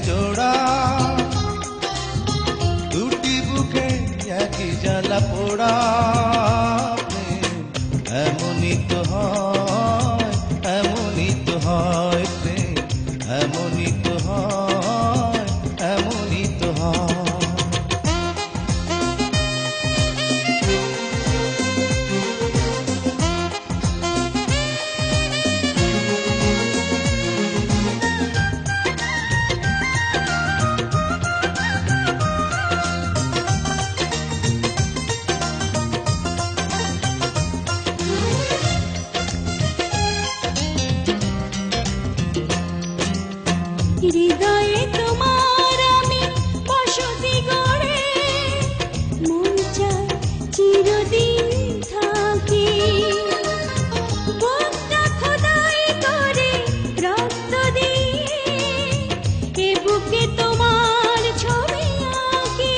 জোড়া, দুটি বুকে একই জ্বালা পোড়া। এমনই তো হয়, এমনই তো হয় প্রেম, এমনই তো হয়, এমনই তো হয়। হৃদয়ে তোমার আমি বসতি গড়ে, মন চায় চিরদিন থাকি। বুকটা খোদাই করে রক্ত দিয়ে, এ বুকে তোমার ছবি আঁকি।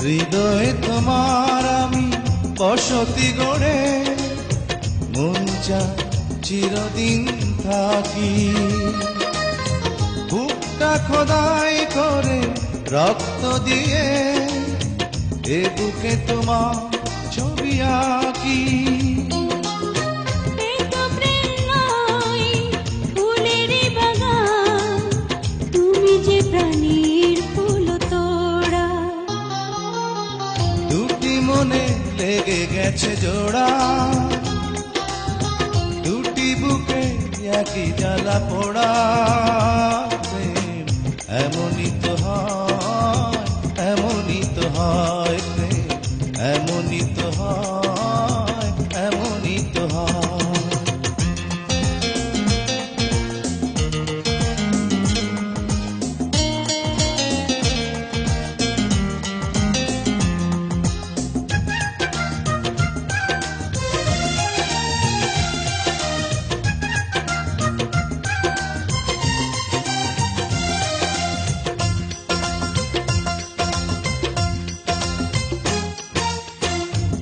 হৃদয়ে তোমার আমি বসতি গড়ে, মন চায় চিরদিন থাকি। বুকটা খোদাই করে রক্ত দিয়ে, এ বুকে তোমার ছবি আঁকি। এ তো প্রেম নয়, ফুলের বাগান, তুমি যে প্রাণীর ফুল তোড়া। দুটি মনে লেগে গেছে জোড়া, দুটি বুকে একই জ্বালা পোড়া। প্রেম এমনই তো হয়, এমনই তো হয় প্রেম, এমনই তো হয়, এমনই তো হয়।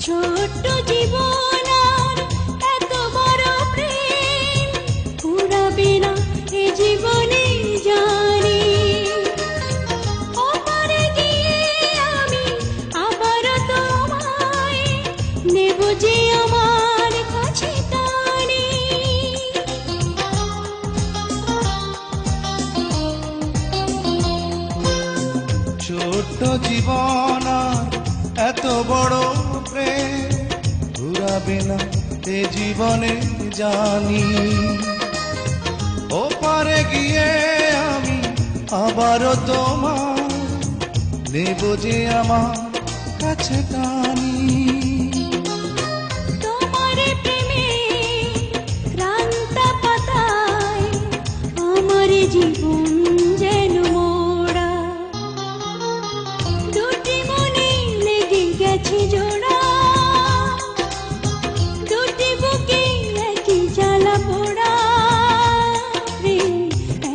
ছোট্ট জীবন আর এত বড় প্রেম ফুরাবে না এ জীবনে জানি। ওপারে গিয়ে আমি আবার তোমায় নেব যে আমার কাছে টানি। ছোট্ট জীবন আর এত বড় প্রেম ঘুরাবে না এ জীবনে জানি। ওপারে গিয়ে আমি আবারও তোমার নেব যে আমার কাছে টানি। তোমার প্রেমে ক্রান্তা পাতায় আমার জীবন যেন মোড়া। দুটি মনে লেগে গেছে জোড়া, দুটি বুকে একই জ্বালা পোড়া। প্রেম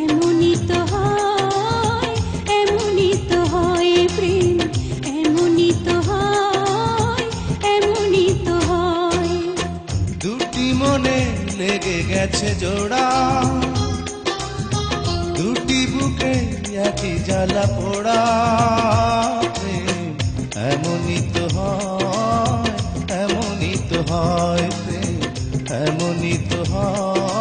এমনই তো হয়, এমনই তো হয় প্রেম, এমনই তো হয়, এমনই তো হয়। দুটি মনে লেগে গেছে জোড়া, দুটি বুকে একই জ্বালা পোড়া। প্রেম এমনই তো হয়, এমনই তো হয় প্রেম, এমনই তো হয়।